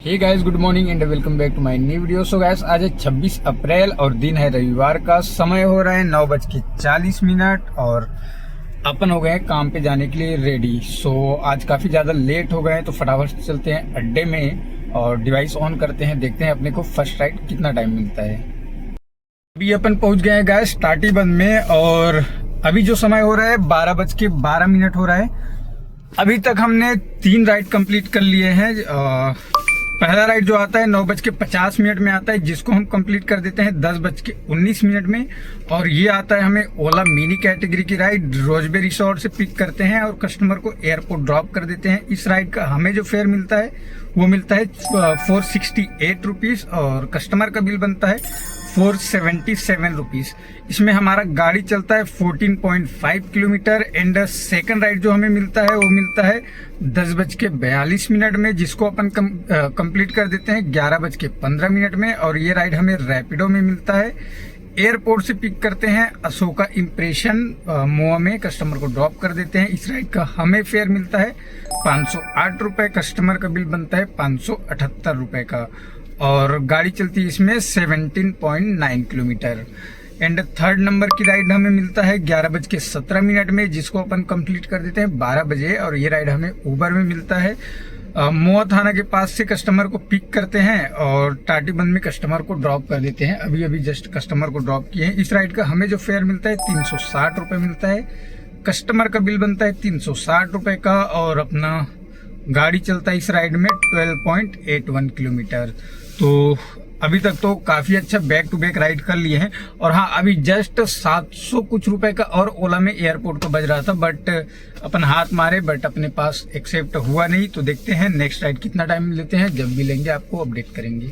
Hey guys, good morning and welcome back to my new video. So guys, आज है 26 अप्रैल और दिन है रविवार का। समय हो रहा है 9:40 और अपन हो गए हैं काम पे जाने के लिए रेडी। सो आज काफी ज्यादा लेट हो गए हैं तो फटाफट से चलते हैं अड्डे में और डिवाइस ऑन करते हैं, देखते हैं अपने को फर्स्ट राइड कितना टाइम मिलता है। अभी अपन पहुंच गए हैं गाइस टाटीबंद में और अभी जो समय हो रहा है 12:12 हो रहा है। अभी तक हमने 3 राइड कंप्लीट कर लिए हैं। पहला राइड जो आता है 9:50 में आता है, जिसको हम कंप्लीट कर देते हैं 10:19 में। और ये आता है हमें ओला मिनी कैटेगरी की राइड, रोजबे रिसोर्ट से पिक करते हैं और कस्टमर को एयरपोर्ट ड्रॉप कर देते हैं। इस राइड का हमें जो फेयर मिलता है वो मिलता है 468 रुपीज और कस्टमर का बिल बनता है 477 रुपीज। इसमें हमारा गाड़ी चलता है 14.5 किलोमीटर। एंड सेकंड राइड जो हमें मिलता है वो मिलता है 10:42 में, जिसको अपन कंप्लीट कर देते हैं 11:15 में। और ये राइड हमें रैपिडो में मिलता है। एयरपोर्ट से पिक करते हैं अशोका इम्प्रेशन मोआ में, कस्टमर को ड्रॉप कर देते हैं। इस राइड का हमें फेयर मिलता है 508 रुपए, कस्टमर का बिल बनता है 578 रुपए का और गाड़ी चलती है इसमें 17.9 किलोमीटर। एंड थर्ड नंबर की राइड हमें मिलता है 11:17 में, जिसको अपन कंप्लीट कर देते हैं 12 बजे और ये राइड हमें उबर में मिलता है। मोआ थाना के पास से कस्टमर को पिक करते हैं और टाटीबंद में कस्टमर को ड्रॉप कर देते हैं। अभी अभी जस्ट कस्टमर को ड्रॉप किए हैं। इस राइड का हमें जो फेयर मिलता है 360 रुपए मिलता है, कस्टमर का बिल बनता है 360 रुपए का और अपना गाड़ी चलता है इस राइड में 12.81 किलोमीटर। तो अभी तक तो काफी अच्छा बैक टू बैक राइड कर लिए हैं। और हाँ, अभी जस्ट 700 कुछ रुपए का और ओला में एयरपोर्ट को बज रहा था, बट अपन हाथ मारे बट अपने पास एक्सेप्ट हुआ नहीं। तो देखते हैं नेक्स्ट राइड कितना टाइम लेते हैं, जब भी लेंगे आपको अपडेट करेंगे।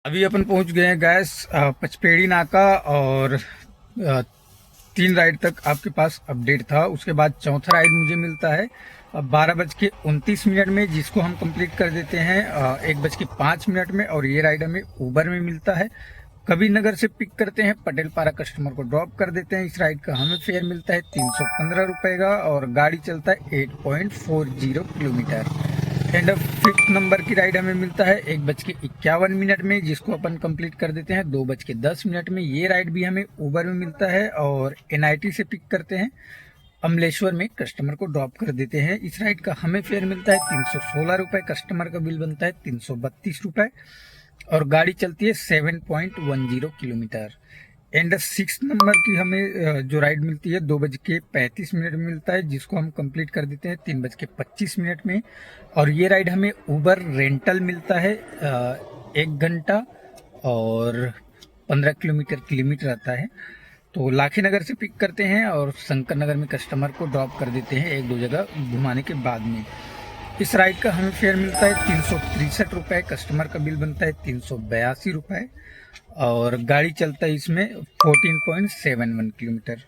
अभी अपन पहुंच गए हैं गैस पचपेड़ी नाका और 3 राइड तक आपके पास अपडेट था। उसके बाद चौथा राइड मुझे मिलता है 12:29 में, जिसको हम कंप्लीट कर देते हैं 1:05 में और ये राइड हमें उबर में मिलता है। कबीर नगर से पिक करते हैं, पटेल पारा कस्टमर को ड्रॉप कर देते हैं। इस राइड का हमें फेयर मिलता है 315 रुपए का और गाड़ी चलता है 8.40 किलोमीटर। एंड 5th नंबर की राइड हमें मिलता है 1:51 में, जिसको अपन कंप्लीट कर देते हैं 2:10 में। ये राइड भी हमें उबर में मिलता है और NIT से पिक करते हैं, अमलेश्वर में कस्टमर को ड्रॉप कर देते हैं। इस राइड का हमें फेयर मिलता है 316 रुपए, कस्टमर का बिल बनता है 332 रुपए और गाड़ी चलती है 7.10 किलोमीटर। एंड 6 नंबर की हमें जो राइड मिलती है 2:35 में मिलता है, जिसको हम कंप्लीट कर देते हैं 3:25 में और ये राइड हमें उबर रेंटल मिलता है 1 घंटा और 15 किलोमीटर आता है। तो लाखी नगर से पिक करते हैं और शंकर नगर में कस्टमर को ड्रॉप कर देते हैं 1-2 जगह घुमाने के बाद में। इस राइड का हमें फेयर मिलता है 363 रुपए, कस्टमर का बिल बनता है 382 रुपए और गाड़ी चलता है इसमें 14.71 किलोमीटर।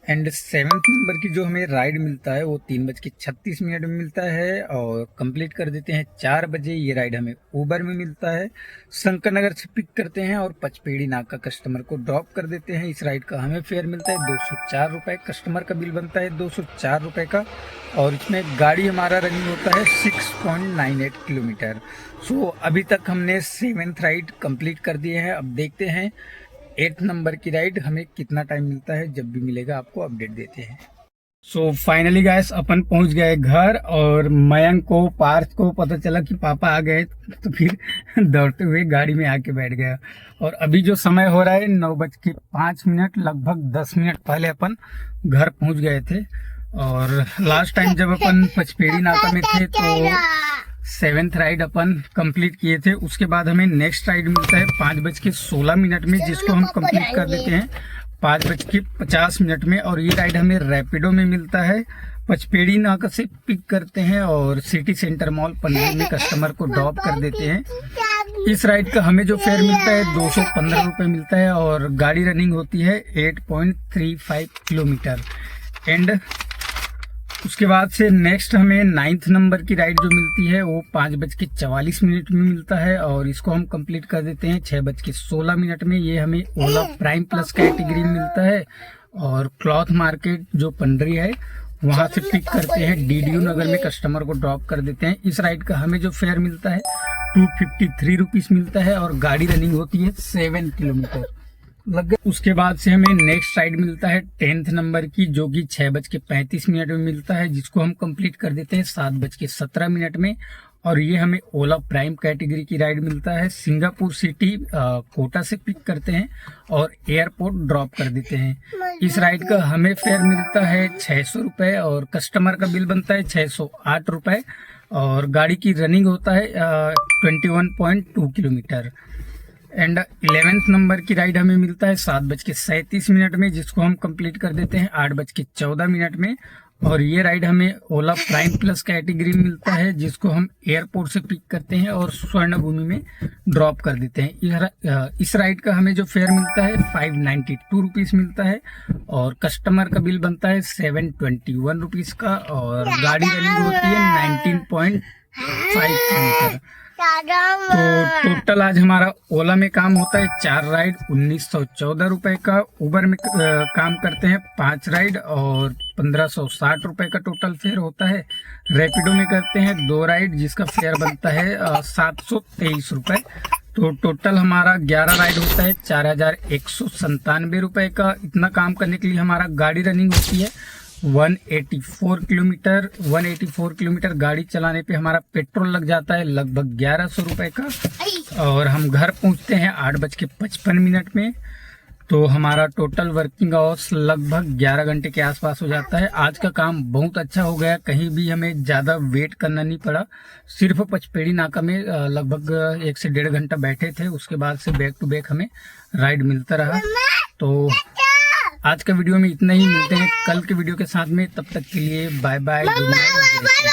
एंड 7th नंबर की जो हमें राइड मिलता है वो 3:36 में मिलता है और कंप्लीट कर देते हैं 4 बजे। ये राइड हमें उबर में मिलता है। शंकर नगर से पिक करते हैं और पचपेड़ी नाका कस्टमर को ड्रॉप कर देते हैं। इस राइड का हमें फेयर मिलता है 204 रुपए, कस्टमर का बिल बनता है 204 रुपए का और इसमें गाड़ी हमारा रनिंग होता है 6.98 किलोमीटर। सो अभी तक हमने 7th राइड कंप्लीट कर दिए हैं। अब देखते हैं 8th नंबर की राइड हमें कितना टाइम मिलता है, जब भी मिलेगा आपको अपडेट देते हैं। सो फाइनली गाइस अपन पहुंच गए घर और मयंक को पार्थ को पता चला कि पापा आ गए, तो फिर दौड़ते हुए गाड़ी में आके बैठ गया। और अभी जो समय हो रहा है 9:05, लगभग 10 मिनट पहले अपन घर पहुंच गए थे। और लास्ट टाइम जब अपन पचपेड़ी नाका में थे तो 7th राइड अपन कंप्लीट किए थे। उसके बाद हमें नेक्स्ट राइड मिलता है 5:16 में, जिसको हम कंप्लीट कर देते हैं 5:50 में और ये राइड हमें रैपिडो में मिलता है। पचपेड़ी नाका से पिक करते हैं और सिटी सेंटर मॉल पनवेल में कस्टमर को ड्रॉप कर देते हैं। इस राइड का हमें जो फेयर मिलता है 215 रुपए मिलता है और गाड़ी रनिंग होती है 8.35 किलोमीटर। एंड उसके बाद से नेक्स्ट हमें 9th नंबर की राइड जो मिलती है वो 5:44 में मिलता है और इसको हम कंप्लीट कर देते हैं 6:16 में। ये हमें ओला प्राइम प्लस कैटेगरी में मिलता है और क्लॉथ मार्केट जो पंडरी है वहां से पिक करते हैं, DDU नगर में कस्टमर को ड्रॉप कर देते हैं। इस राइड का हमें जो फेयर मिलता है 253 रुपीज मिलता है और गाड़ी रनिंग होती है 7 किलोमीटर लग गए। उसके बाद से हमें नेक्स्ट राइड मिलता है 10th नंबर की, जो कि 6:35 में मिलता है, जिसको हम कंप्लीट कर देते हैं 7:17 में। और ये हमें ओला प्राइम कैटेगरी की राइड मिलता है। सिंगापुर सिटी कोटा से पिक करते हैं और एयरपोर्ट ड्रॉप कर देते हैं। इस राइड का हमें फेयर मिलता है 600 रुपये और कस्टमर का बिल बनता है 608 रुपये और गाड़ी की रनिंग होता है 21.2 किलोमीटर। एंड 11th नंबर की राइड हमें मिलता है 7:37 में, जिसको हम कंप्लीट कर देते हैं 8:14 में। और ये राइड हमें ओला प्राइम प्लस कैटेगरी में मिलता है, जिसको हम एयरपोर्ट से पिक करते हैं और स्वर्ण भूमि में ड्रॉप कर देते हैं। इस राइड का हमें जो फेयर मिलता है 592 रुपीज मिलता है और कस्टमर का बिल बनता है 721 रुपीज का और गाड़ी रनिंग होती है 19.5 किलोमीटर। तो टोटल आज हमारा ओला में काम होता है 4 राइड 1914 रुपए का, उबर में काम करते हैं 5 राइड और 1560 रुपए का टोटल फेयर होता है। रैपिडो में करते हैं 2 राइड जिसका फेयर बनता है 723 रुपए। तो टोटल हमारा 11 राइड होता है 4197 रुपए का। इतना काम करने के लिए हमारा गाड़ी रनिंग होती है 184 किलोमीटर। 184 किलोमीटर गाड़ी चलाने पे हमारा पेट्रोल लग जाता है लगभग 1100 रुपए का और हम घर पहुंचते हैं 8:55 में। तो हमारा टोटल वर्किंग आवर्स लगभग 11 घंटे के आसपास हो जाता है। आज का काम बहुत अच्छा हो गया, कहीं भी हमें ज़्यादा वेट करना नहीं पड़ा। सिर्फ पचपेड़ी नाका में लगभग 1 से 1.5 घंटा बैठे थे, उसके बाद से बैक टू बैक हमें राइड मिलता रहा। तो आज का वीडियो में इतना ही, मिलते हैं कल के वीडियो के साथ में। तब तक के लिए बाय बाय, गुड नाइट।